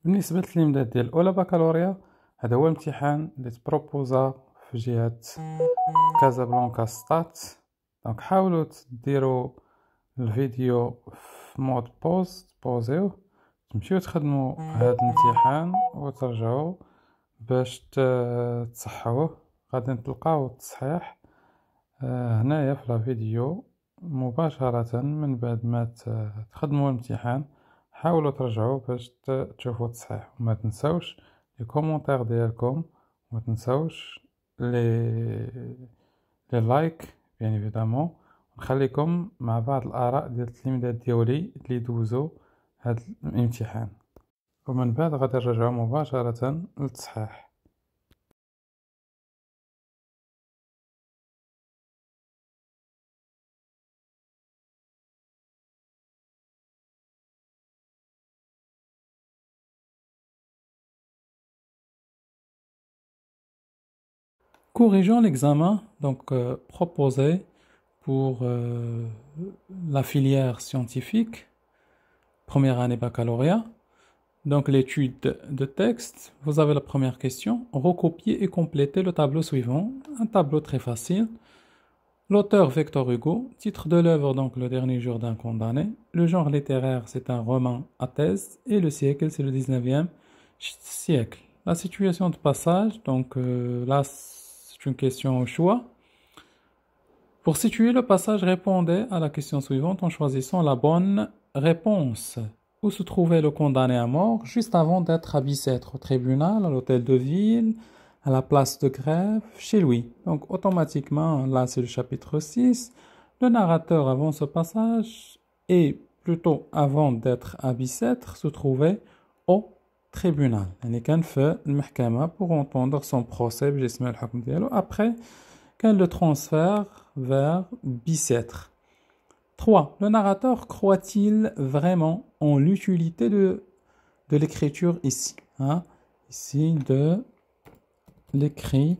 بالنسبة للتلميذات ديال أولى بكالوريا، هذا هو الامتحان اللي تبروبوزا في جهة كازابلانكا ستات. دونك حاولوا ديروا الفيديو في مود بوزيوه، تمشيو تخدموا هذا الامتحان وترجعوا باش تصحوه. غادي تلقاو التصحيح هنايا في الفيديو مباشرة من بعد ما تخدموا الامتحان. حاولوا ترجعوا باش تشوفوا التصحيح، وما تنسوش لي كومونتير ديالكم، وما تنسوش لي لايك بيان ايفيدامون. نخليكم مع بعض الآراء ديال التلاميذات ديالي اللي دوزوا هذا الامتحان، ومن بعد غادي نرجعوا مباشرة للتصحيح. Corrigeons l'examen proposé pour la filière scientifique, première année baccalauréat. Donc l'étude de texte, vous avez la première question. Recopier et compléter le tableau suivant. Un tableau très facile. L'auteur Victor Hugo, titre de l'œuvre donc Le dernier jour d'un condamné. Le genre littéraire c'est un roman à thèse et le siècle c'est le 19e siècle. La situation de passage, donc là c'est une question au choix. Pour situer le passage, répondez à la question suivante en choisissant la bonne réponse. Où se trouvait le condamné à mort juste avant d'être à Bicêtre, au tribunal, à l'hôtel de ville, à la place de grève, chez lui. Donc automatiquement, là c'est le chapitre 6. Le narrateur avant ce passage, et plutôt avant d'être à Bicêtre, se trouvait au tribunal. يعني كان في المحكمة pour entendre son procès بجسم الحكم ديالو. Après, qu'elle le transfère vers Bicêtre. 3. Le narrateur croit-il vraiment en l'utilité de l'écriture ici, hein? Ici, de l'écriture.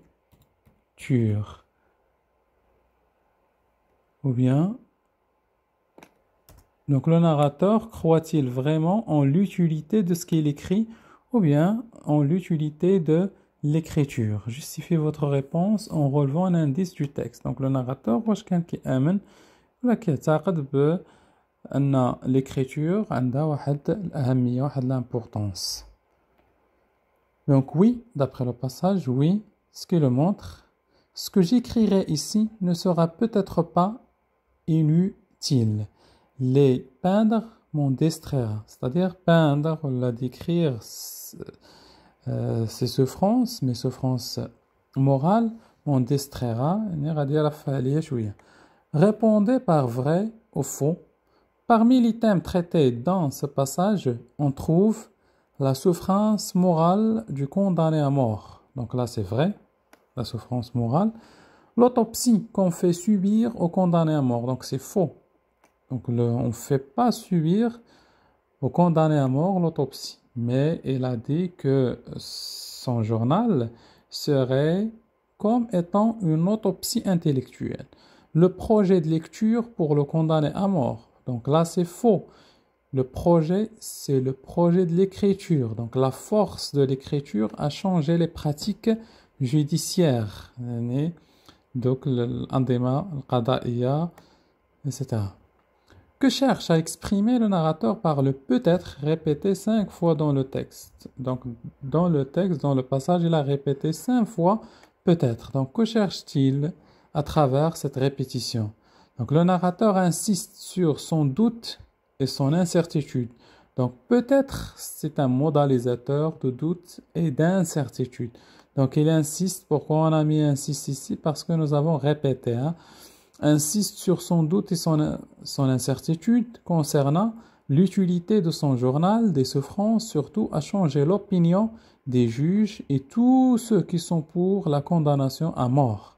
Ou bien, donc le narrateur croit-il vraiment en l'utilité de ce qu'il écrit, ou bien en l'utilité de l'écriture? Justifiez votre réponse en relevant un indice du texte. Donc le narrateur, واش كان كيآمن ولا كيعتقد بأن l'écriture عندها واحد الأهمية، واحد l'importance. Donc oui, d'après le passage, oui, ce qui le montre. Ce que j'écrirai ici ne sera peut-être pas inutile. Les peindre m'en distraira. C'est-à-dire peindre, ou la décrire, ses souffrances, mes souffrances morales, m'en distraira. Répondez par vrai ou faux. Parmi les thèmes traités dans ce passage, on trouve la souffrance morale du condamné à mort. Donc là, c'est vrai, la souffrance morale. L'autopsie qu'on fait subir au condamné à mort. Donc c'est faux. Donc on ne fait pas subir au condamné à mort l'autopsie. Mais il a dit que son journal serait comme étant une autopsie intellectuelle. Le projet de lecture pour le condamné à mort. Donc là, c'est faux. Le projet, c'est le projet de l'écriture. Donc la force de l'écriture a changé les pratiques judiciaires. Donc l'andema, le qada'iya, etc. Que cherche à exprimer le narrateur par le peut-être répété 5 fois dans le texte. Donc dans le texte, dans le passage, il a répété 5 fois peut-être. Donc que cherche-t-il à travers cette répétition? Donc le narrateur insiste sur son doute et son incertitude. Donc peut-être c'est un modalisateur de doute et d'incertitude. Donc il insiste. Pourquoi on a mis insiste ici? Parce que nous avons répété. Insiste sur son doute et son incertitude concernant l'utilité de son journal des souffrances, surtout à changer l'opinion des juges et tous ceux qui sont pour la condamnation à mort.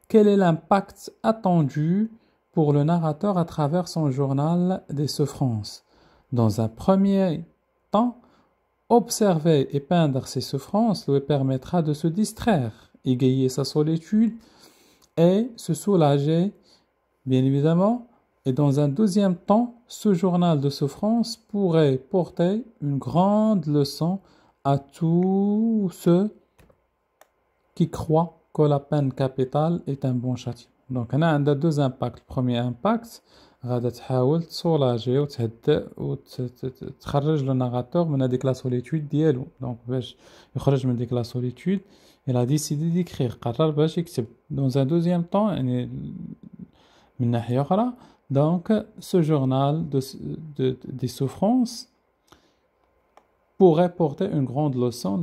Quel est l'impact attendu pour le narrateur à travers son journal des souffrances? Dans un premier temps, observer et peindre ses souffrances lui permettra de se distraire, égayer sa solitude et se soulager, bien évidemment, Et dans un deuxième temps, ce journal de souffrance pourrait porter une grande leçon à tous ceux qui croient que la peine capitale est un bon châtiment. Donc, on a deux impacts. Le premier impact, غادا تحاول تصولاجي وتهدئ وتخرج le narrateur من هذيك la solitude ديالو. Donc, باش يخرج من ديك la solitude, il a décidé d'écrire. قرر باش يكتب. Dans un deuxième temps, يعني من ناحية أخرى, donc ce journal des souffrances pourrait porter une grande leçon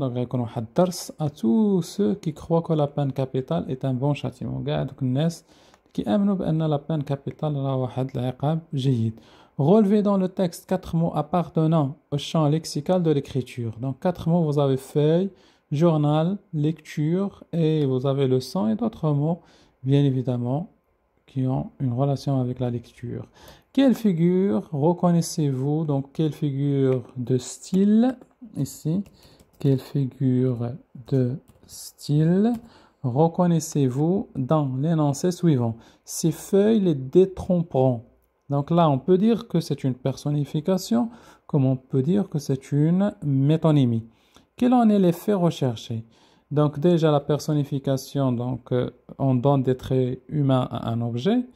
à tous ceux qui croient que la peine capitale est un bon châtiment. الناس qui آمنوا بأن la peine capitale راه واحد العقاب جيد. Relevez dans le texte 4 mots appartenant au champ lexical de l'écriture. Donc 4 mots, vous avez feuille, journal, lecture et vous avez leçon et d'autres mots, bien évidemment, qui ont une relation avec la lecture. Quelle figure reconnaissez-vous? Donc, quelle figure de style ici? Quelle figure de style reconnaissez-vous dans l'énoncé suivant? Ces feuilles les détromperont. Donc là, on peut dire que c'est une personnification, comme on peut dire que c'est une métonymie. Quel en est l'effet recherché? Donc déjà la personnification, donc on donne des traits humains à un objet.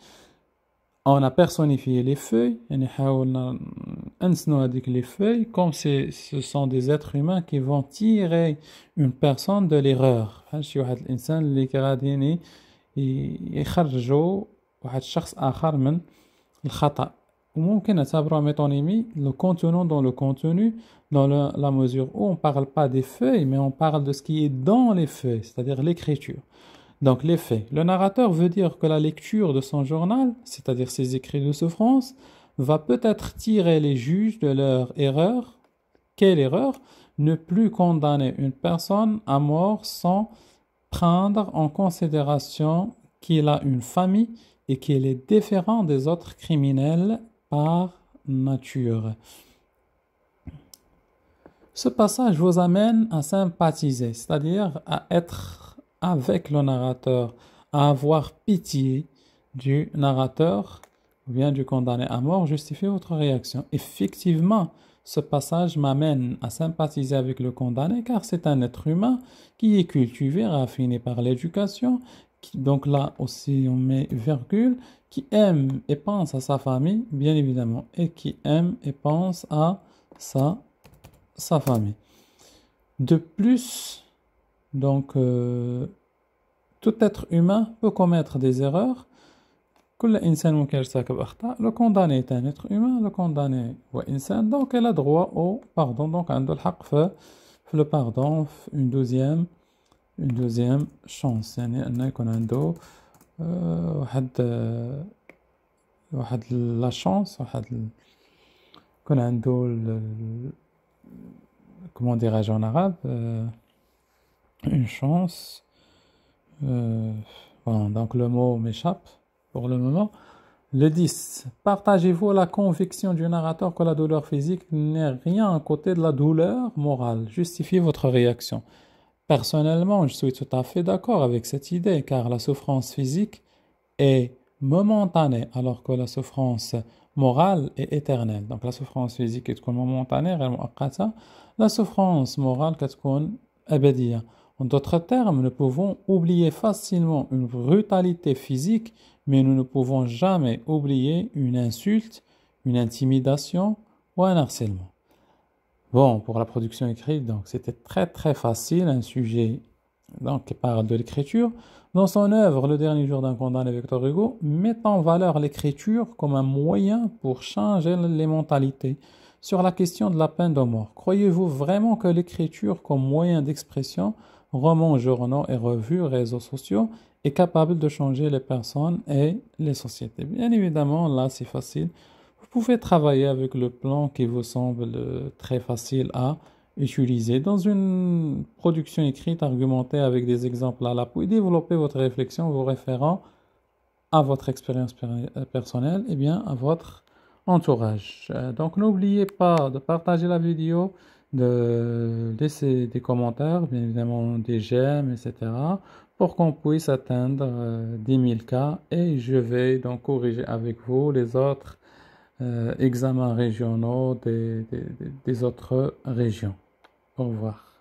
On a personnifié les feuilles, les feuilles comme ce sont des êtres humains qui vont tirer une personne de l'erreur. وممكن نعتبرها métonymie le contenant dans le contenu dans la mesure où on ne parle pas des feuilles mais on parle de ce qui est dans les feuilles, c'est-à-dire l'écriture. Donc les faits. Le narrateur veut dire que la lecture de son journal, c'est-à-dire ses écrits de souffrance, va peut-être tirer les juges de leur erreur. Quelle erreur? Ne plus condamner une personne à mort sans prendre en considération qu'il a une famille et qu'il est différent des autres criminels par nature. Ce passage vous amène à sympathiser, c'est-à-dire à être avec le narrateur, à avoir pitié du narrateur ou bien du condamné à mort. Justifiez votre réaction. Effectivement, ce passage m'amène à sympathiser avec le condamné car c'est un être humain qui est cultivé, raffiné par l'éducation, donc là aussi on met virgule, qui aime et pense à sa famille, bien évidemment, et qui aime et pense à sa famille. De plus, donc, tout être humain peut commettre des erreurs. Le condamné est un être humain, le condamné est insan, donc il a droit au pardon, donc عنده الحق في le pardon, une deuxième chance. يعني أنه يكون عنده واحد la chance, يكون عنده comment dirais-je en arabe, une chance. Bon, donc le mot m'échappe pour le moment. Le 10. Partagez-vous la conviction du narrateur que la douleur physique n'est rien à côté de la douleur morale? Justifiez votre réaction. Personnellement, je suis tout à fait d'accord avec cette idée car la souffrance physique est momentanée alors que la souffrance morale est éternelle. Donc la souffrance physique est momentanée, la souffrance morale est abadiya. En d'autres termes, nous pouvons oublier facilement une brutalité physique, mais nous ne pouvons jamais oublier une insulte, une intimidation ou un harcèlement. Bon, pour la production écrite, donc c'était très très facile, un sujet donc, qui parle de l'écriture. Dans son œuvre, Le dernier jour d'un condamné, Victor Hugo met en valeur l'écriture comme un moyen pour changer les mentalités sur la question de la peine de mort. Croyez-vous vraiment que l'écriture comme moyen d'expression, romans, journaux et revues, réseaux sociaux, est capable de changer les personnes et les sociétés? Bien évidemment, là c'est facile. Vous pouvez travailler avec le plan qui vous semble très facile à utiliser dans une production écrite, argumentée avec des exemples à l'appui, développer votre réflexion, vous référant à votre expérience personnelle et bien à votre entourage. Donc n'oubliez pas de partager la vidéo, de laisser des commentaires, bien évidemment des j'aime, etc. pour qu'on puisse atteindre 10 000 cas et je vais donc corriger avec vous les autres examens régionaux des autres régions. Au revoir.